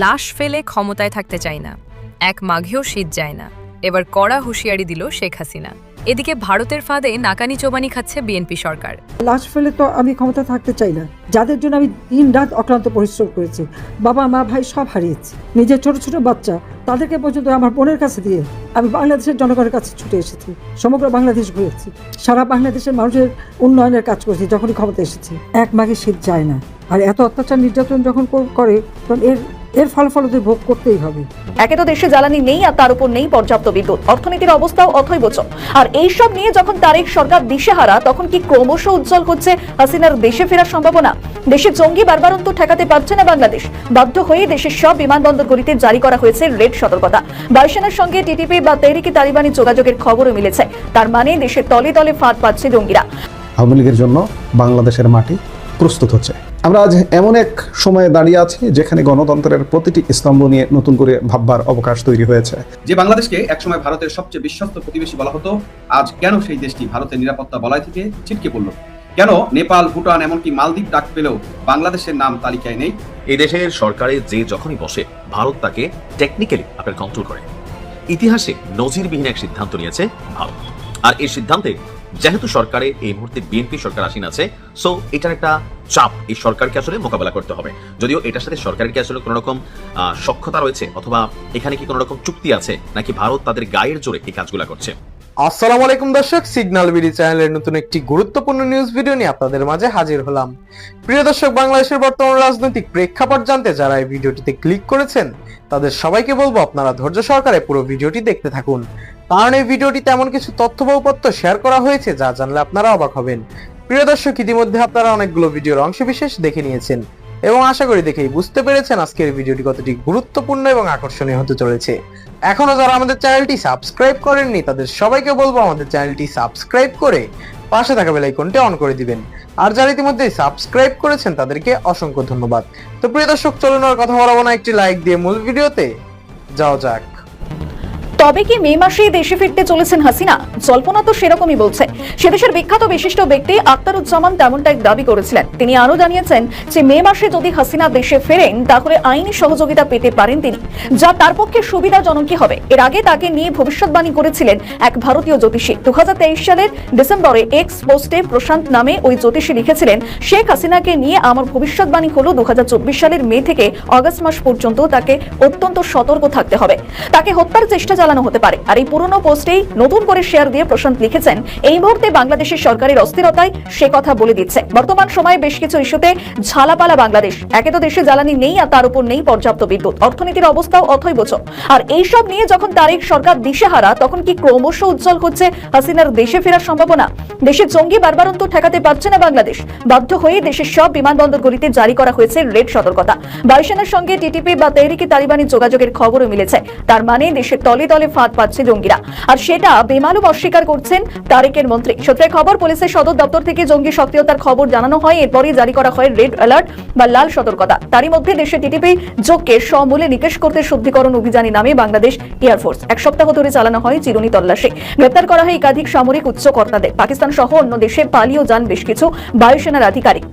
লাশ ফেলে ক্ষমতায় থাকতে চাই না, এক মাঘেও শীত যায় না, এবার কড়া হুঁশিয়ারি দিল শেখ হাসিনা। এদিকে ভারতের ফাঁদে নাকানি চোবানি খাচ্ছে বিএনপি সরকার। লাশ ফেলে তো আমি ক্ষমতা থাকতে চাই না, যাদের জন্য আমি দিন রাত অক্লান্ত পরিশ্রম করেছি, বাবা মা ভাই সব হারিয়েছি, নিজের ছোট ছোট বাচ্চা তাদেরকে পর্যন্ত আমার বোনের কাছে দিয়ে আমি বাংলাদেশের জনগণের কাছে ছুটে এসেছি, সমগ্র বাংলাদেশ ঘুরেছি, সারা বাংলাদেশের মানুষের উন্নয়নের কাজ করেছি। যখনই ক্ষমতা এসেছি এক মাঘে শীত যায় না, আর এত অত্যাচার নির্যাতন যখন করে তখন এর ফল ওদের ভোগ করতেই হবে। একে তো দেশে জ্বালানি নেই, আর তার উপর নেই পর্যাপ্ত বিদ্যুৎ, অর্থনীতির অবস্থাও অথৈবচ। আর এইসব নিয়ে যখন তারেক সরকার দিশেহারা, তখন কি ক্রমশ উজ্জ্বল হচ্ছে হাসিনার দেশে ফেরার সম্ভাবনা? দেশে জঙ্গি বারবারন্ত ঠেকাতে পারছে না বাংলাদেশ, বাধ্য হয়ে দেশের সব বিমানবন্দরগুলিতে জারি করা হয়েছে রেড সতর্কতা। বায়ুসেনার সঙ্গে টিটিপি বা তেহরিকে তালিবানি যোগাযোগের খবরও মিলেছে। তার মানে দেশের তলে তলে ফাঁদ পাচ্ছে জঙ্গিরা। আওয়ামী লীগের জন্য বাংলাদেশের মাটি প্রস্তুত হচ্ছে। আমরা আজ এমন এক সময়ে দাঁড়িয়ে আছি যেখানে গণতন্ত্রের প্রতিটি স্তম্ভ নিয়ে নতুন করে ভাববার অবকাশ তৈরি হয়েছে। যে বাংলাদেশকে একসময় ভারতের সবচেয়ে বিশ্বস্ত প্রতিবেশী বলা হতো, আজ কেন সেই দেশটি ভারতের নিরাপত্তা বলয় থেকে ছিটকে পড়ল? কেন নেপাল, ভুটান, এমনকি মালদ্বীপ ডাক পেলেও বাংলাদেশের নাম তালিকায় নেই? এই দেশের সরকারে যে যখনই বসে, ভারত তাকে টেকনিক্যালি আপনার কন্ট্রোল করে। ইতিহাসে নজিরবিহীন এক সিদ্ধান্ত নিয়েছে ভারত, আর এই সিদ্ধান্তে যেহেতু সরকারে এই মুহূর্তে বিএনপি সরকার আসীন আছে, সো এটার একটা চাপ এই সরকারকে আসলে মোকাবেলা করতে হবে। যদিও এটার সাথে সরকারের কি আসলে কোনো রকম সক্ষতা রয়েছে, অথবা এখানে কি কোনো রকম চুক্তি আছে, নাকি ভারত তাদের গায়ের জোরে এই কাজগুলো করছে? আসসালামু আলাইকুম দর্শক, সিগন্যাল বিডি চ্যানেলের নতুন একটি গুরুত্বপূর্ণ নিউজ ভিডিও নিয়ে আপনাদের মাঝে হাজির হলাম। প্রিয় দর্শক, বাংলাদেশের বর্তমান রাজনৈতিক প্রেক্ষাপট জানতে যারা এই ভিডিওটিতে ক্লিক করেছেন তাদের সবাইকে বলবো আপনারা ধৈর্য সহকারে পুরো ভিডিওটি দেখতে থাকুন, কারণ এই ভিডিওটিতে এমন কিছু তথ্য বা উপাত্ত শেয়ার করা হয়েছে যা জানলে আপনারা অবাক হবেন। প্রিয় দর্শক, ইতিমধ্যে আপনারা অনেকগুলো ভিডিওর অংশবিশেষ দেখে নিয়েছেন এবং আশা করি দেখেই বুঝতে পেরেছেন আজকের ভিডিওটি কতটি গুরুত্বপূর্ণ এবং আকর্ষণীয় হতে চলেছে। এখনো যারা আমাদের চ্যানেলটি সাবস্ক্রাইব করেননি তাদের সবাইকে বলবো আমাদের চ্যানেলটি সাবস্ক্রাইব করে পাশে থাকা বেল আইকনটি অন করে দিবেন, আর যারা ইতিমধ্যে সাবস্ক্রাইব করেছেন তাদেরকে অসংখ্য ধন্যবাদ। তো প্রিয় দর্শক, চলুন আর কথা বলবো না, একটি লাইক দিয়ে মূল ভিডিওতে যাওয়া যাক। তবে কি মে মাসেই দেশে ফিরতে চলেছেন হাসিনা? জল্পনা তো সেরকমই বলছে। সেদেশের বিখ্যাত বিশিষ্ট ব্যক্তি আখতারুজ্জামান তেমনটাই দাবি করেছিলেন। তিনি আরো জানিয়েছেন যে মে মাসে যদি হাসিনা দেশে ফেরেন তাহলে আইনি সহযোগিতা পেতে পারেন তিনি, যা তার পক্ষে সুবিধাজনকই হবে। এর আগে তাকে নিয়ে ভবিষ্যৎবাণী করেছিলেন এক ভারতীয় জ্যোতিষী। 2023 সালের ডিসেম্বরে এক্স পোস্টে প্রশান্ত নামে ওই জ্যোতিষী লিখেছিলেন, শেখ হাসিনাকে নিয়ে আমার ভবিষ্যৎবাণী হলো 2024 সালের মে থেকে আগস্ট মাস পর্যন্ত তাকে অত্যন্ত সতর্ক থাকতে হবে, তাকে হত্যার চেষ্টা চালানো হতে পারে। আর এই পুরনো পোস্টেই নতুন করে শেয়ার দিয়ে প্রশান্ত লিখেছেন, এই মুহূর্তে বাংলাদেশের সরকারের অস্থিরতায় সে কথা বলে দিচ্ছে। বর্তমান সময়ে বেশ কিছু ইস্যুতে ঝালাপালা বাংলাদেশ। একে তো দেশে জ্বালানি নেই, আর তার উপর নেই পর্যাপ্ত বিদ্যুৎ, অর্থনীতির অবস্থাও অথৈবচ। আর এইসব নিয়ে যখন তারেক সরকার দিশেহারা, তখন কি ক্রমশ উজ্জ্বল হচ্ছে হাসিনার দেশে ফেরার সম্ভাবনা? দেশে জঙ্গি বারবারন্ত ঠেকাতে পারছে না বাংলাদেশ, বাধ্য হয়ে দেশের সব বিমানবন্দরগুলিতে জারি করা হয়েছে রেড সতর্কতা। বায়ুসেনার সঙ্গে টিটিপি বা তেহরিকে তালিবানি যোগাযোগের খবরও মিলেছে। তার মানে দেশের তলে তলে ফাঁদ পাচ্ছে জঙ্গিরা, আর সেটা বেমালুম অস্বীকার করছেন তারেকের মন্ত্রী। সূত্রের খবর, পুলিশের সদর দপ্তর থেকে জঙ্গি সক্রিয়তার খবর জানানো হয়, এরপরই জারি করা হয় রেড অ্যালার্ট বা লাল সতর্কতা। তারই মধ্যে দেশে টিটিপি যোগকে সমূলে নিকেশ করতে শুদ্ধিকরণ অভিযানী নামে বাংলাদেশ এয়ারফোর্স এক সপ্তাহ ধরে চালানো হয় চিরুনি তল্লাশি। গ্রেপ্তার করা হয় একাধিক সামরিক উচ্চ কর্তাদের। পাকিস্তান সহ অন্য দেশে পালিয়েও যান বেশ কিছু বায়ুসেনার আধিকারিক।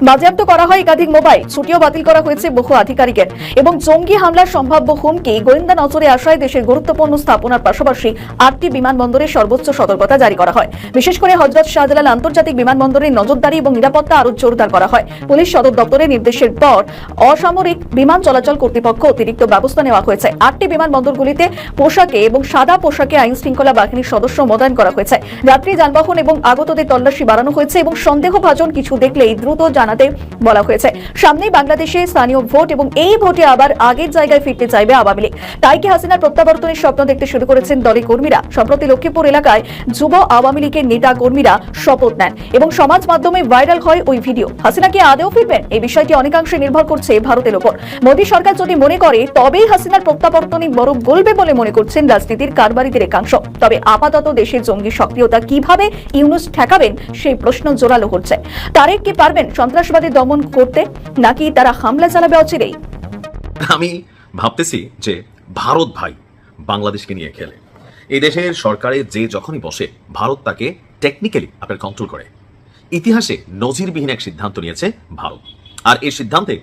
বাজেয়াপ্ত করা হয় একাধিক মোবাইল, ছুটিও বাতিল করা হয়েছে বহু আধিকারিকের। এবং জঙ্গি হামলার সম্ভাব্য হুমকি গোয়েন্দা নজরে আসায় দেশের গুরুত্বপূর্ণ স্থাপনার পাশাপাশি 8টি বিমানবন্দরে সর্বোচ্চ সতর্কতা জারি করা হয়। বিশেষ করে হযরত শাহজালাল আন্তর্জাতিক বিমানবন্দরে নজরদারি এবং নিরাপত্তা আরো জোরদার করা হয়। পুলিশ সদর দপ্তরের নির্দেশের পর অসামরিক বিমান চলাচল কর্তৃপক্ষ অতিরিক্ত ব্যবস্থা নেওয়া হয়েছে। 8টি বিমানবন্দরগুলিতে পোশাকে এবং সাদা পোশাকে আইন শৃঙ্খলা বাহিনীর সদস্য মোতায়েন করা হয়েছে। যাত্রী যানবাহন এবং আগতদের তল্লাশি বাড়ানো হয়েছে এবং সন্দেহভাজন কিছু দেখলেই দ্রুত জানাতে বলা হয়েছে। সামনেই বাংলাদেশে স্থানীয় ভোট এবং এই ভোটে আবার আগের জায়গায় ফিরতে চাইবে আওয়ামী লীগ। তাই কি হাসিনার প্রত্যাবর্তনের স্বপ্ন দেখতে শুরু করেছেন দলের কর্মীরা? সম্প্রতি লক্ষ্মীপুর এলাকায় যুব আওয়ামী লীগের নেতা কর্মীরা শপথ নেন এবং সমাজ মাধ্যমে ভাইরাল হয় ওই ভিডিও। হাসিনা কি আদৌ ফিরবেন? এই বিষয়টি অনেকাংশে নির্ভর করছে ভারতের উপর। মোদী সরকার যদি মনে করে তবেই হাসিনার প্রত্যাবর্তনই বড় গলবে বলে মনে করছেন রাজনীতির কারবারিদের একাংশ। তবে আপাতত দেশের জঙ্গি সক্রিয়তা কিভাবে ইউনূস ঠেকাবেন সেই প্রশ্ন জোরালো হচ্ছে। তারেক কি পারবেন সন্ত্রাসবাদী দমন করতে, নাকি তারা হামলা চালাবে অচিরেই? আমি ভাবতেছি যে ভারত ভাই বাংলাদেশকে নিয়ে খেলে। এই দেশের সরকারে যে যখনই বসে, ভারত তাকে টেকনিক্যালি আপনার কন্ট্রোল করে। ইতিহাসে নজিরবিহীন এক সিদ্ধান্ত নিয়েছে ভারত, আর এই সিদ্ধান্তে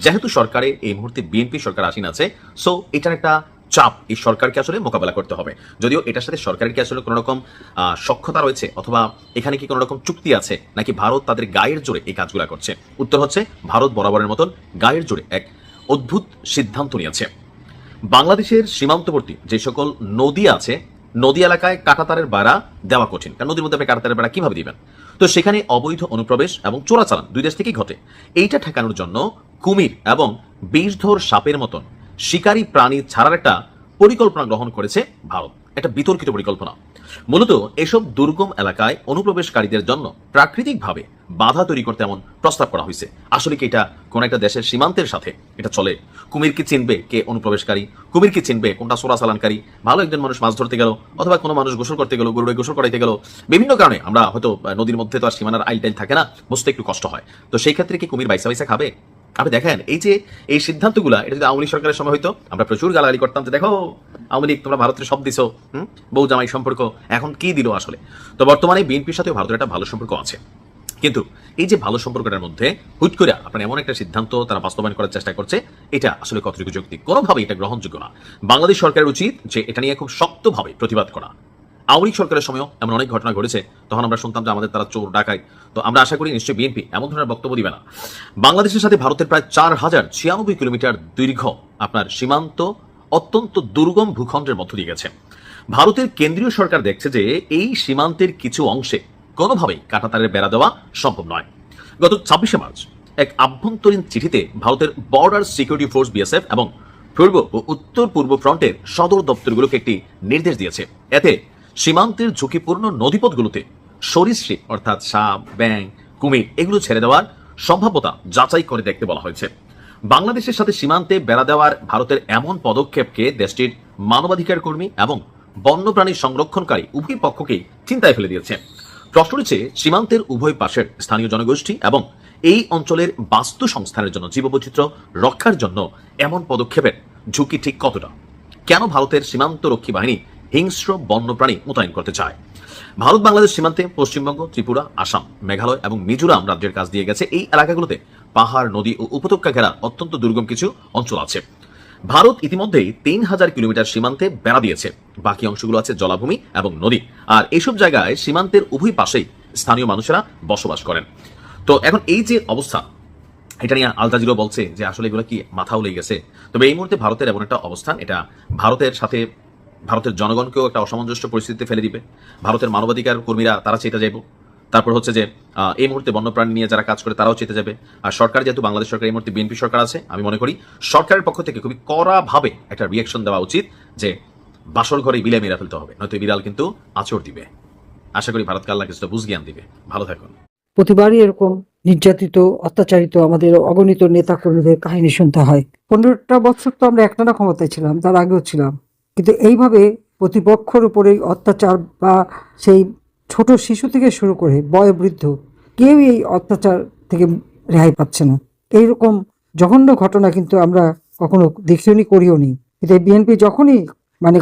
যেহেতু সরকারে এই মুহূর্তে বিএনপি সরকার আসীন আছে, সো এটার একটা চাপ এই সরকারকে আসলে মোকাবেলা করতে হবে। যদিও এটার সাথে সরকারের কি আসলে কোনো রকম সক্ষতা রয়েছে, অথবা এখানে কি কোনো রকম চুক্তি আছে, নাকি ভারত তাদের গায়ের জোরে এই কাজগুলো করছে? উত্তর হচ্ছে ভারত বরাবরের মতন গায়ের জোরে এক অদ্ভুত সিদ্ধান্ত নিয়েছে। বাংলাদেশের সীমান্তবর্তী যে সকল নদী আছে, নদী এলাকায় কাঁটাতারের বেড়া দেওয়া কঠিন, কারণ নদীর মধ্যে আপনি কাঁটাতারের বেড়া কিভাবে দিবেন? তো সেখানে অবৈধ অনুপ্রবেশ এবং চোরাচালান দুই দেশ থেকেই ঘটে। এইটা ঠেকানোর জন্য কুমির এবং বিষধর সাপের মতন শিকারী প্রাণী ছাড়ার একটা পরিকল্পনা গ্রহণ করেছে ভারত। একটা বিতর্কিত পরিকল্পনা। মূলত এসব দুর্গম এলাকায় অনুপ্রবেশকারীদের জন্য প্রাকৃতিকভাবে বাধা তৈরি করতে এমন প্রস্তাব করা হয়েছে। আসলে কি এটা কোন একটা দেশের সীমান্তের সাথে এটা চলে? কুমির কি চিনবে কে অনুপ্রবেশকারী? কুমির কি চিনবে কোনটা চোরাচালানকারী? ভালো একজন মানুষ মাছ ধরতে গেল, অথবা কোনো মানুষ গোসল করতে গেল, গরুড়ে গোসল করাইতে গেল, বিভিন্ন কারণে আমরা হয়তো নদীর মধ্যে তো আর সীমানার আইল টাইল থাকে না, বুঝতে একটু কষ্ট হয়। তো সেই ক্ষেত্রে কি কুমির বাইসা বাইসা খাবে? আপনি দেখেন এই যে এই সিদ্ধান্তগুলা, এটা যদি আওয়ামী লীগ সরকারের সময় হইতো আমরা প্রচুর গালাগালি করতাম, যে দেখো আওয়ামী লীগ তোমরা ভারতের সব দিছো, বউ জামাই সম্পর্ক, এখন কি দিল আসলে। তো বর্তমানে বিএনপির সাথে ভারতের একটা ভালো সম্পর্ক আছে, কিন্তু এই যে ভালো সম্পর্কটার মধ্যে হুট করে আপনার এমন একটা সিদ্ধান্ত তারা বাস্তবায়ন করার চেষ্টা করছে, এটা আসলে কতটুকু যৌক্তিক? কোনোভাবেই এটা গ্রহণযোগ্য না। বাংলাদেশ সরকারের উচিত যে এটা নিয়ে খুব শক্তভাবে প্রতিবাদ করা। আওয়ামী লীগ সরকারের সময়ও এমন অনেক ঘটনা ঘটেছে, তখন আমরা শুনতাম যে আমাদের তারা চোর ডাকায়। তো আমরা আশা করি নিশ্চয়ই বিএনপি এমন ধরনের বক্তব্য দিবে না। বাংলাদেশের সাথে ভারতের প্রায় 4096 কিলোমিটার দীর্ঘ আপনার সীমান্ত অত্যন্ত দুর্গম ভূখণ্ডের মধ্য দিয়ে গেছে। ভারতের কেন্দ্রীয় সরকার দেখছে যে এই সীমান্তের কিছু অংশে কোনোভাবেই কাঁটাতারের বেড়া দেওয়া সম্ভব নয়। গত 26শে মার্চ এক আভ্যন্তরীণ চিঠিতে ভারতের বর্ডার সিকিউরিটি ফোর্স বিএসএফ এবং পূর্ব ও উত্তর পূর্ব ফ্রন্টের সদর দপ্তরগুলোকে একটি নির্দেশ দিয়েছে। এতে সীমান্তের ঝুঁকিপূর্ণ নদীপথগুলোতে সরীসৃপ অর্থাৎ সাপ, ব্যাঙ, কুমির এগুলো ছেড়ে দেওয়ার সম্ভাব্যতা যাচাই করে দেখতে বলা হয়েছে। বাংলাদেশের সাথে সীমান্তে বেড়া দেওয়ার ভারতের এমন পদক্ষেপকে দেশটির মানবাধিকার কর্মী এবং বন্যপ্রাণী সংরক্ষণকারী উভয় পক্ষকেই চিন্তায় ফেলে দিয়েছে। প্রশ্ন হচ্ছে, সীমান্তের উভয় পাশের স্থানীয় জনগোষ্ঠী এবং এই অঞ্চলের বাস্তু সংস্থানের জন্য, জীববৈচিত্র্য রক্ষার জন্য এমন পদক্ষেপের ঝুঁকি ঠিক কতটা? কেন ভারতের সীমান্ত রক্ষী বাহিনী হিংস্র বন্যপ্রাণী মোতায়েন করতে চায়? ভারত বাংলাদেশ সীমান্তে পশ্চিমবঙ্গ, ত্রিপুরা, আসাম, মেঘালয় এবং মিজোরাম রাজ্যের কাছ দিয়ে গেছে। এই এলাকাগুলোতে পাহাড়, নদী ও উপত্যকা ঘেরা অত্যন্ত দুর্গম কিছু অঞ্চল আছে। ভারত ইতিমধ্যেই 3000 কিলোমিটার সীমান্তে বেড়া দিয়েছে, বাকি অংশগুলো আছে জলাভূমি এবং নদী। আর এইসব জায়গায় সীমান্তের উভয় পাশেই স্থানীয় মানুষেরা বসবাস করেন। তো এখন এই যে অবস্থা, এটা নিয়ে আল জাজিরা বলছে যে আসলে এগুলো কি মাথাও লেগে গেছে। তবে এই মুহূর্তে ভারতের এমন একটা অবস্থান, এটা ভারতের সাথে ভারতের জনগণকেও একটা অসামঞ্জস্য পরিস্থিতিতে ফেলে দিবে। ভারতের মানবাধিকার কর্মীরা তারা চেতে যাবে। তারপর হচ্ছে যে এই মুহূর্তে বন্যপ্রাণী নিয়ে যারা কাজ করে তারাও চেতে যাবে। আর সরকার, যেহেতু বাংলাদেশ সরকার এই মুহূর্তে বিএনপি সরকার আছে, আমি মনে করি সরকারের পক্ষ থেকে খুবই কড়াভাবে একটা রিয়াকশন দেওয়া উচিত, যে বাসর ঘরে বিলে মেরে ফেলতে হবে, নয়তো বিড়াল কিন্তু আঁচড় দিবে। আশা করি ভারতকে আল্লাহ কিছুটা বুঝ জ্ঞান দিবে। ভালো থাকুন। প্রতিবারই এরকম নির্যাতিত, অত্যাচারিত আমাদের অগণিত নেতা কর্মীদের কাহিনী শুনতে হয়। 15টা বছর তো আমরা একটানা ক্ষমতায় ছিলাম, তার আগেও ছিলাম, কিন্তু এইভাবে প্রতিপক্ষের উপরে অত্যাচার বা সেই ছোট শিশু থেকে শুরু করে বয়োবৃদ্ধ কেউ এই অত্যাচার থেকে রেহাই পাচ্ছে না। এইরকম জঘন্য ঘটনা কিন্তু আমরা কখনো দেখিওনি, করিও নি। কিন্তু বিএনপি যখনই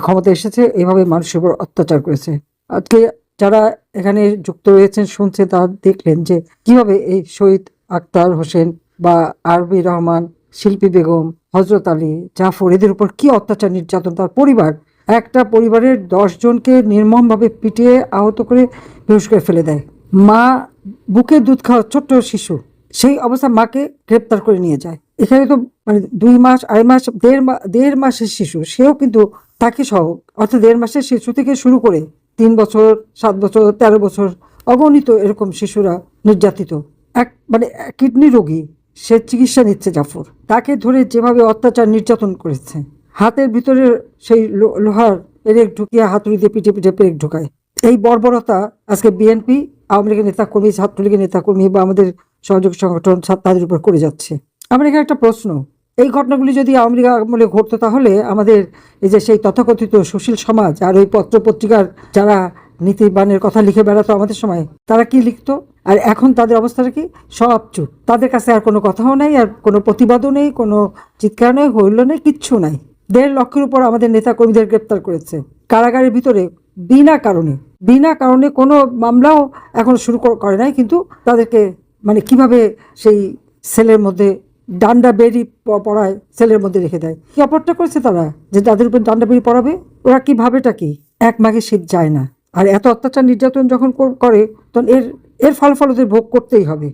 ক্ষমতা এসেছে এইভাবে মানুষের উপর অত্যাচার করেছে। আজকে যারা এখানে যুক্ত হয়েছেন শুনছে, তারা দেখলেন যে কিভাবে এই শহীদ আক্তার হোসেন বা আরবি রহমান, শিল্পী বেগম, হজরত আলী, জাফর, এদের উপর কি অত্যাচার নির্যাতন। তার পরিবার, একটা পরিবারের 10 জনকে নির্মমভাবে পিটিয়ে আহত করে বেহুশ করে ফেলে দেয়। মা বুকে দুধ খাওয়া ছোট্ট শিশু, সেই অবস্থা মাকে গ্রেপ্তার করে নিয়ে যায়। এখানে তো 2 মাস, 2.5 মাস, 1.5 মাসের শিশু, সেও কিন্তু তাকে সহ, অর্থাৎ 1.5 মাসের শিশু থেকে শুরু করে 3 বছর, 7 বছর, 13 বছর, অগণিত এরকম শিশুরা নির্যাতিত। এক কিডনি রোগী, সে চিকিৎসা নিচ্ছে জাফর, তাকে ধরে যেভাবে অত্যাচার নির্যাতন করেছে, হাতের ভিতরে সেই লোহার পেরেক ঢুকিয়ে হাতুড়ি দিয়ে পিঠে পিঠে পেরেক ঢুকায়। এই বর্বরতা আজকে বিএনপি, আওয়ামী লীগের নেতাকর্মী, ছাত্রলীগের নেতাকর্মী বা আমাদের সহযোগী সংগঠন তাদের উপর করে যাচ্ছে। আমার এখানে একটা প্রশ্ন, এই ঘটনাগুলি যদি আওয়ামী লীগ আমলে ঘটতো, তাহলে আমাদের এই যে সেই তথাকথিত সুশীল সমাজ আর ওই পত্র পত্রিকার যারা নীতিবানের কথা লিখে বেড়াতো আমাদের সময়, তারা কি লিখতো? আর এখন তাদের অবস্থাটা কি? সব চুপ। তাদের কাছে আর কোনো কথাও নেই, আর কোনো প্রতিবাদও নেই, কোনো চিৎকার নেই, হইল নেই, কিচ্ছু নাই। 1.5 লক্ষের উপর আমাদের নেতা কর্মীদের গ্রেপ্তার করেছে কারাগারের ভিতরে বিনা কারণে কোনো মামলাও এখন শুরু করে নাই, কিন্তু তাদেরকে কিভাবে সেই সেলের মধ্যে ডান্ডা বেরি পড়ায় সেলের মধ্যে রেখে দেয়। কি অপরটা করেছে তারা যে তাদের উপর ডান্ডা বেরি পড়াবে? ওরা কি ভাবেটা কি? এক মাঘে শীত যায় না। আর এত অত্যাচার নির্যাতন যখন করে তখন এর ফল ওদের ভোগ করতেই হবে।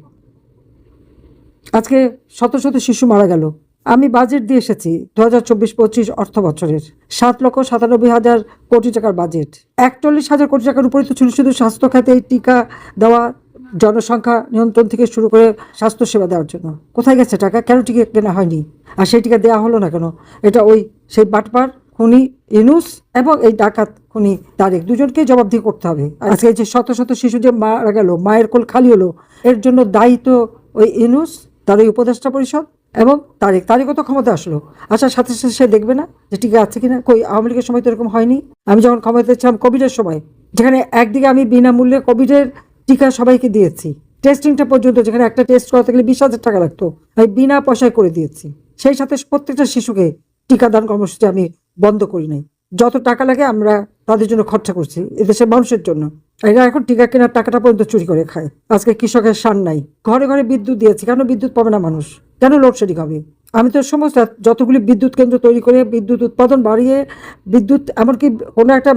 আজকে শত শত শিশু মারা গেল। আমি বাজেট দিয়ে এসেছি 2024-25 অর্থ বছরের 7,97,000 কোটি টাকার বাজেট। 41,000 কোটি টাকার উপরে তো ছিল শুধু স্বাস্থ্য খাতে টিকা দেওয়া, জনসংখ্যা নিয়ন্ত্রণ থেকে শুরু করে স্বাস্থ্যসেবা দেওয়ার জন্য। কোথায় গেছে টাকা? কেন টিকা কেনা হয়নি? আর সেই টিকা দেওয়া হলো না কেন? এটা সেই বাটপার খুনি ইউনূস এবং এই ডাকাত খুনি তারেক, দুজনকেই জবাবদিহি করতে হবে। আজকে যে শত শত শিশু যে মারা গেল, মায়ের কোল খালি হলো, এর জন্য দায়ী তো ওই ইউনূস, তার ওই উপদেষ্টা পরিষদ এবং তারেকও তো ক্ষমতা আসলো। আসার সাথে সাথে সে দেখবে না যে টিকা আছে কিনা? কই আওয়ামী লীগের সময় তো এরকম হয়নি। আমি যখন ক্ষমতায় ছিলাম কোভিডের সময়, যেখানে একদিকে আমি বিনামূল্যে কোভিডের টিকা সবাইকে দিয়েছি, টেস্টিংটা পর্যন্ত যেখানে একটা টেস্ট করাতে গেলে 20,000 টাকা লাগতো, আমি বিনা পয়সায় করে দিয়েছি। সেই সাথে প্রত্যেকটা শিশুকে টিকাদান কর্মসূচি আমি বন্ধ করি নাই। যত টাকা লাগে আমরা তাদের জন্য খরচা করছি, এদেশের মানুষের জন্য। এরা এখন টিকা কেনার টাকাটা পর্যন্ত চুরি করে খায়। আজকে কৃষকের সার নাই, ঘরে ঘরে বিদ্যুৎ দিয়েছি। কেন বিদ্যুৎ পাবে না মানুষ? কেন লোডশেডিং হবে? আমি তো সমস্ত যতগুলি বিদ্যুৎ কেন্দ্র তৈরি করে বিদ্যুৎ উৎপাদন বাড়িয়ে, বিদ্যুৎ এমনকি কোনো একটা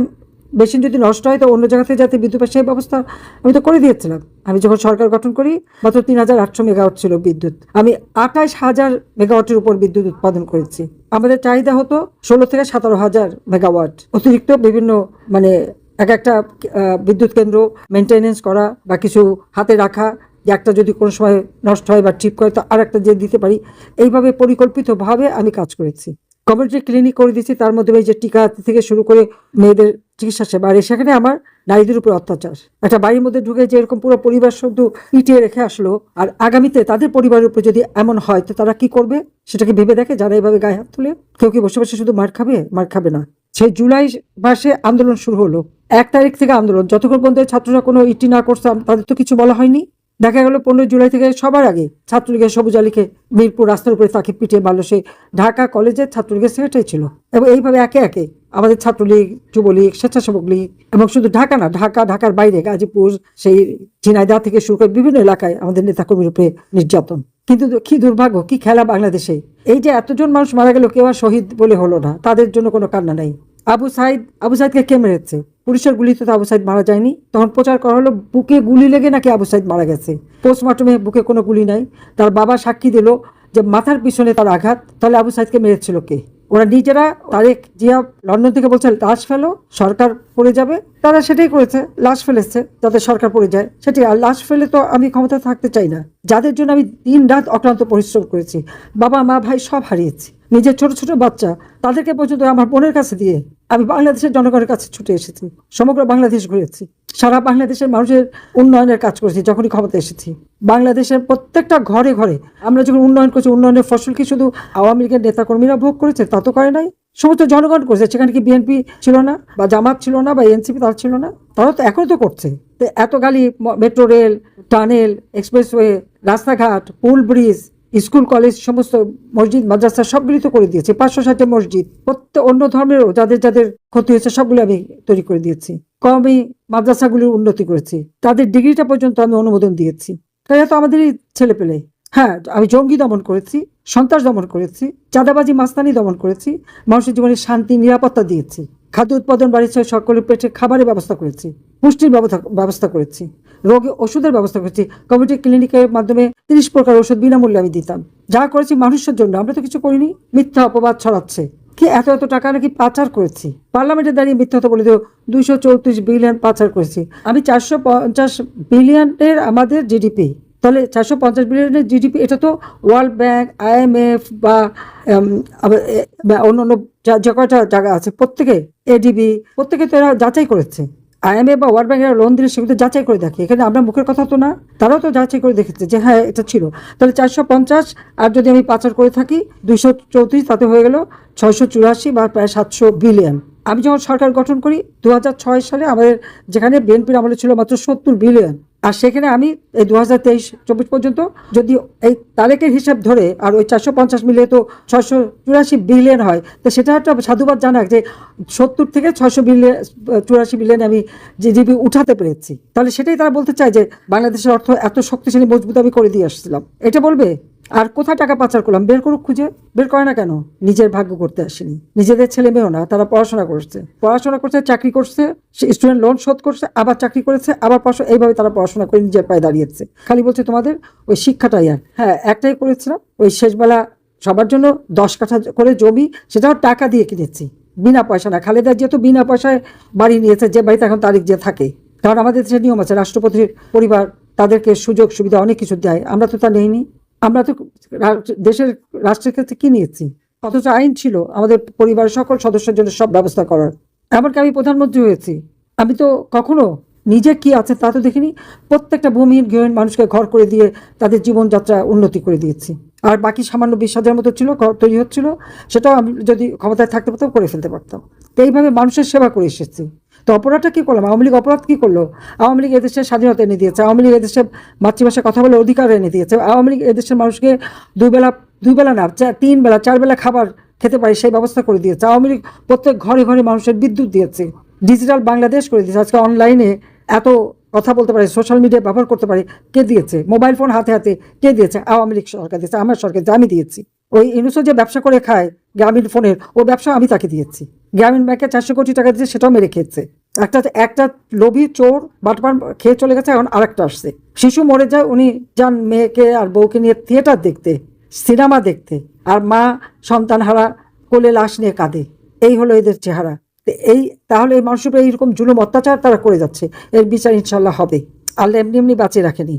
মেশিন যদি নষ্ট হয় তো অন্য জায়গা থেকে যাতে বিদ্যুৎ পায় সেই ব্যবস্থা আমি তো করে দিয়েছিলাম। আমি যখন সরকার গঠন করি মাত্র 3,800 মেগাওয়াট ছিল বিদ্যুৎ, আমি 28,000 মেগাওয়াটের উপর বিদ্যুৎ উৎপাদন করেছি। আমাদের চাহিদা হতো 16 থেকে 17,000 মেগাওয়াট। অতিরিক্ত বিভিন্ন একটা বিদ্যুৎ কেন্দ্র মেনটেনেন্স করা বা কিছু হাতে রাখা, যে একটা যদি কোনো সময় নষ্ট হয় বা ঠিক করে তো আর একটা যে দিতে পারি, এইভাবে পরিকল্পিতভাবে আমি কাজ করেছি। কমিউনিটি ক্লিনিক করে দিচ্ছি, তার মধ্যে এই যে টিকা থেকে শুরু করে মেয়েদের চিকিৎসা সেবা। আর সেখানে আমার নারীদের উপর অত্যাচার, একটা বাড়ির মধ্যে ঢুকে যে এরকম পুরো পরিবার শুধু পিটিয়ে রেখে আসলো, আর আগামীতে তাদের পরিবারের উপর যদি এমন হয় তো তারা কি করবে সেটাকে ভেবে দেখে যারা এইভাবে গায়ে হাত তুলে। কেউ কি বসে বসে শুধু মার খাবে? মার খাবে না। সেই জুলাই মাসে আন্দোলন শুরু হলো, 1 তারিখ থেকে আন্দোলন, যতক্ষণ পর্যন্ত ছাত্ররা কোনো ইটি না করছে তাদের তো কিছু বলা হয়নি। দেখা গেল 15 জুলাই থেকে সবার আগে ছাত্রলীগের সবুজ আলীকে মিরপুর রাস্তার উপরে তাকে পিটিয়ে মারলো। সে ঢাকা কলেজের ছাত্রলীগের সেক্রেটারি ছিল। এবং এইভাবে একে একে আমাদের ছাত্রলীগ, যুবলীগ, স্বেচ্ছাসেবক লীগ এবং শুধু ঢাকা না, ঢাকার বাইরে গাজীপুর, সেই ঝিনাইদহ থেকে শুরু করে বিভিন্ন এলাকায় আমাদের নেতাকর্মীর উপরে নির্যাতন। কিন্তু কি দুর্ভাগ্য, কি খেলা বাংলাদেশে! এই যে এতজন মানুষ মারা গেল, কেউ আর শহীদ বলে হলো না, তাদের জন্য কোনো কান্না নাই। আবু সাইদকে কে মেরেছে? পুলিশের গুলিতে তো আবু সাইদ মারা যায়নি। তখন প্রচার করা হলো বুকে গুলি লেগে নাকি আবু সাইদ মারা গেছে। পোস্টমর্টমে বুকে কোনো গুলি নাই। তার বাবা সাক্ষী দিল যে মাথার পিছনে তার আঘাত। তাহলে আবু সাইদকে মেরেছিল কে? ওরা নিজেরা, তারেক জিয়া লন্ডন থেকে বলছে লাশ ফেলো, সরকার পড়ে যাবে। তারা সেটাই করেছে, লাশ ফেলেছে যাতে সরকার পড়ে যায় সেটাই। আর লাশ ফেলে তো আমি ক্ষমতা থাকতে চাই না। যাদের জন্য আমি দিন রাত অক্লান্ত পরিশ্রম করেছি, বাবা মা ভাই সব হারিয়েছি, নিজের ছোট ছোট বাচ্চা তাদেরকে পর্যন্ত আমার বোনের কাছে দিয়ে আমি বাংলাদেশের জনগণের কাছে ছুটে এসেছি। সমগ্র বাংলাদেশ ঘুরেছি, সারা বাংলাদেশের মানুষের উন্নয়নের কাজ করেছি। যখনই ক্ষমতা এসেছি বাংলাদেশের প্রত্যেকটা ঘরে ঘরে আমরা যখন উন্নয়ন করছি, উন্নয়নের ফসল কি শুধু আওয়ামী লীগের নেতাকর্মীরা ভোগ করেছে? তা তো করে নাই, সমস্ত জনগণ করেছে। সেখানে কি বিএনপি ছিল না, বা জামাত ছিল না, বা এনসিপি তার ছিল না? তারা তো এখনো তো করছে। তো এত গালি, মেট্রো রেল, টানেল, এক্সপ্রেসওয়ে, রাস্তাঘাট, পুল, ব্রিজ, স্কুল, কলেজ, সমস্ত মসজিদ, মাদ্রাসা সবগুলি তো করে দিয়েছি। 560 মসজিদ, প্রত্যেক অন্য ধর্মেরও যাদের ক্ষতি হয়েছে সবগুলো আমি তৈরি করে দিয়েছি। কওমি মাদ্রাসাগুলির উন্নতি করেছি, তাদের ডিগ্রিটা পর্যন্ত আমি অনুমোদন দিয়েছি। তাই তো আমাদেরই ছেলে পেলে। হ্যাঁ, আমি জঙ্গি দমন করেছি, সন্ত্রাস দমন করেছি, চাঁদাবাজি, মাস্তানি দমন করেছি, মানুষের জীবনে শান্তি, নিরাপত্তা দিয়েছি, খাদ্য উৎপাদন বাড়িয়েছে, সকলের পেটে খাবারের ব্যবস্থা করেছি, পুষ্টির ব্যবস্থা করেছি, রোগে ওষুধের ব্যবস্থা করেছি। কমিউনিটি ক্লিনিকের মাধ্যমে 30 প্রকার ওষুধ বিনামূল্যে আমি দিতাম। যা করেছি মানুষের জন্য, আমরা তো কিছু করিনি। মিথ্যা অপবাদ ছড়াচ্ছে কি এত টাকা নাকি পাচার করেছি। পার্লামেন্টে দাঁড়িয়ে মিথ্যা কথা বলে দিও 234 বিলিয়ন পাচার করেছি। আমি 450 বিলিয়নের আমাদের জিডিপি, তাহলে 450 বিলিয়নের জিডিপি, এটা তো ওয়ার্ল্ড ব্যাংক, IMF বা অন্য যে কয়টা জায়গা আছে প্রত্যেকে, ADB, প্রত্যেকে তো এরা যাচাই করেছে। IMF বা ওয়ার্ল্ড ব্যাংক এরা লোন দিলে সেগুলো যাচাই করে দেখে। এখানে আমরা মুখের কথা তো না, তারাও তো যাচাই করে দেখেছে যে হ্যাঁ এটা ছিল। তাহলে 450, আর যদি আমি পাচার করে থাকি 234, তাতে হয়ে গেল 684 বা প্রায় 700 বিলিয়ন। আমি যখন সরকার গঠন করি 2006 সালে, আমাদের যেখানে বিএনপির আমলে ছিল মাত্র 70 বিলিয়ন, আর সেখানে আমি এই 2023-24 পর্যন্ত যদি এই তারেকের হিসাব ধরে আর ওই 450 মিলিয়ে তো 684 বিলিয়ন হয়, তো সেটা একটা সাধুবাদ জানাক যে 70 থেকে 684 বিলিয়ন আমি জিডিপি উঠাতে পেরেছি। তাহলে সেটাই তারা বলতে চায় যে বাংলাদেশের অর্থ এত শক্তিশালী, মজবুত আমি করে দিয়ে আসছিলাম। এটা বলবে আর কোথায় টাকা পাচার করলাম বের করুক, খুঁজে বের করে না কেন? নিজের ভাগ্য করতে আসেনি, নিজেদের ছেলে মেয়েও না, তারা পড়াশোনা করছে, চাকরি করছে, স্টুডেন্ট লোন শোধ করছে, আবার চাকরি করেছে, আবার পড়াশোনা, এইভাবে তারা পড়াশোনা করে নিজের পায়ে দাঁড়িয়েছে। খালি বলছে তোমাদের ওই শিক্ষাটাই আর, হ্যাঁ একটাই করেছিলাম, ওই শেষবেলা সবার জন্য 10 কাঠা করে জমি, সেটাও টাকা দিয়ে কিনেছি, বিনা পয়সা না। খালেদা যেহেতু বিনা পয়সায় বাড়ি নিয়েছে, যে বাড়িতে এখন তারিখ যে থাকে, কারণ আমাদের দেশের নিয়ম আছে, রাষ্ট্রপতির পরিবার তাদেরকে সুযোগ সুবিধা অনেক কিছু দেয়, আমরা তো তা নেইনি। আমরা তো দেশের রাষ্ট্রের ক্ষেত্রে কি নিয়েছি? অথচ আইন ছিল আমাদের পরিবারের সকল সদস্যের জন্য সব ব্যবস্থা করার। এমনকি আমি প্রধানমন্ত্রী হয়েছি, আমি তো কখনো নিজে কি আছে তা তো দেখিনি। প্রত্যেকটা ভূমিহীন গৃহহীন মানুষকে ঘর করে দিয়ে তাদের জীবনযাত্রা উন্নতি করে দিয়েছি। আর বাকি সামান্য 20,000 মতো ছিল ঘর তৈরি হচ্ছিল, সেটাও আমি যদি ক্ষমতায় থাকতে পারতাম করে ফেলতে পারতাম। তো এইভাবে মানুষের সেবা করে এসেছি। তো অপরাধটা কী করলাম? আওয়ামী লীগ অপরাধ কী করলো? আওয়ামী লীগ এদেশের স্বাধীনতা এনে দিয়েছে, আওয়ামী লীগ এদেশে মাতৃভাষায় কথা বলে অধিকার এনে দিয়েছে, আওয়ামী লীগ এদেশের মানুষকে দুই বেলা না 3 বেলা 4 বেলা খাবার খেতে পারে সেই ব্যবস্থা করে দিয়েছে। আওয়ামী লীগ প্রত্যেক ঘরে ঘরে মানুষের বিদ্যুৎ দিয়েছে, ডিজিটাল বাংলাদেশ করে দিয়েছে। আজকে অনলাইনে এত কথা বলতে পারে, সোশ্যাল মিডিয়া ব্যবহার করতে পারে, কে দিয়েছে? মোবাইল ফোন হাতে হাতে কে দিয়েছে? আওয়ামী লীগ সরকার দিয়েছে, আমার সরকার দিয়েছে, আমি দিয়েছি। ওই ইউনুসও যে ব্যবসা করে খায় গ্রামীণ ফোনের, ও ব্যবসা আমি তাকে দিয়েছি। গ্রামীণ ব্যাংকে 400 কোটি টাকা দিয়েছে, সেটাও মেরে খেয়েছে। একটা লোভী চোর বাটপান খেয়ে চলে গেছে, এখন আরেকটা আসছে। শিশু মরে যায়, উনি যান মেয়েকে আর বউকে নিয়ে থিয়েটার দেখতে, সিনেমা দেখতে, আর মা সন্তান হারা কোলে লাশ নিয়ে কাঁদে। এই হলো এদের চেহারা। তাহলে এই মানুষের উপরে এইরকম জুলুম অত্যাচার তারা করে যাচ্ছে, এর বিচার ইনশাল্লাহ হবে। আল্লাহ এমনি এমনি বাঁচিয়ে রাখেনি।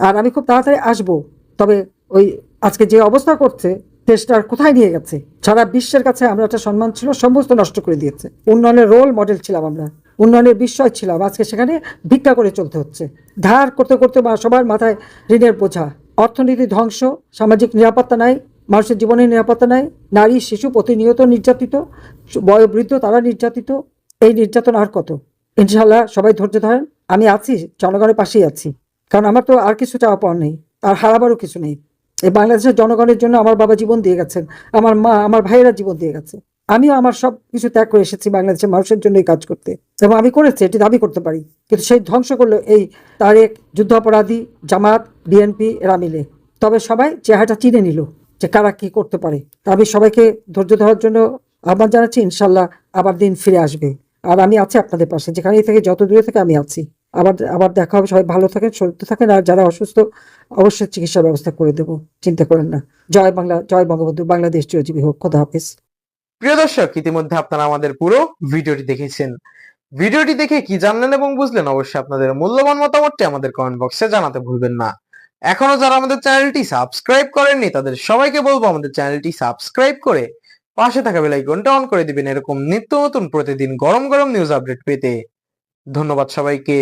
আর আমি খুব তাড়াতাড়ি আসবো। তবে ওই আজকে যে অবস্থা করছে, দেশটার কোথায় নিয়ে গেছে, সারা বিশ্বের কাছে আমরা একটা সম্মান ছিল, সমস্ত নষ্ট করে দিয়েছে। উন্নয়নের রোল মডেল ছিলাম আমরা, উন্নয়নের বিস্ময় ছিলাম, আজকে সেখানে ভিক্ষা করে চলতে হচ্ছে। ধার করতে করতে সবার মাথায় ঋণের বোঝা, অর্থনীতি ধ্বংস, সামাজিক নিরাপত্তা নাই, মানুষের জীবনের নিরাপত্তা নাই, নারী শিশু প্রতিনিয়ত নির্যাতিত, বয়োবৃদ্ধ তারা নির্যাতিত। এই নির্যাতন আর কত? ইনশাল্লাহ সবাই ধৈর্য ধরেন, আমি আছি, জনগণের পাশেই আছি। কারণ আমার তো আর কিছু চাওয়া পাওয়া নেই, আর হারাবারও কিছু নেই। এই বাংলাদেশের জনগণের জন্য আমার বাবা জীবন দিয়ে গেছেন, আমার মা আমার ভাইয়েরা জীবন দিয়ে গেছে, আমিও আমার সব কিছু ত্যাগ করে এসেছি বাংলাদেশের মানুষের জন্যই কাজ করতে, এবং আমি করেছি, এটি দাবি করতে পারি। কিন্তু সেই ধ্বংস করলো এই তারেক, যুদ্ধ অপরাধী, জামাত, বিএনপি এরা মিলে। তবে সবাই চেহারাটা চিনে নিল যে কারা কি করতে পারে। আমি সবাইকে ধৈর্য ধরার জন্য আহ্বান জানাচ্ছি। ইনশাল্লাহ আবার দিন ফিরে আসবে, আর আমি আছি আপনাদের পাশে, যেখানেই থেকে যত দূরে থেকে আমি আছি। আবার দেখা হবে। সবাই ভালো থাকেন, সুস্থ থাকেন, আর যারা অসুস্থ অবশ্যই চিকিৎসার ব্যবস্থা করে দেবো, চিন্তা করেন না। জয় বাংলা, জয় বঙ্গবন্ধু, বাংলাদেশ চিরজীবী হোক। খোদা হাফেজ। প্রিয় দর্শক, ইতিমধ্যে আপনারা আমাদের পুরো ভিডিওটি দেখেছেন। ভিডিওটি দেখে কি জানলেন এবং বুঝলেন, অবশ্যই আপনাদের মূল্যবান মতামতটি আমাদের কমেন্ট বক্সে জানাতে ভুলবেন না। এখনো যারা আমাদের চ্যানেলটি সাবস্ক্রাইব করেননি, তাদের সবাইকে বলবো আমাদের চ্যানেলটি সাবস্ক্রাইব করে পাশে থাকা বেল আইকনটা অন করে দিবেন, এরকম নিত্য নতুন প্রতিদিন গরম গরম নিউজ আপডেট পেতে। ধন্যবাদ সবাইকে।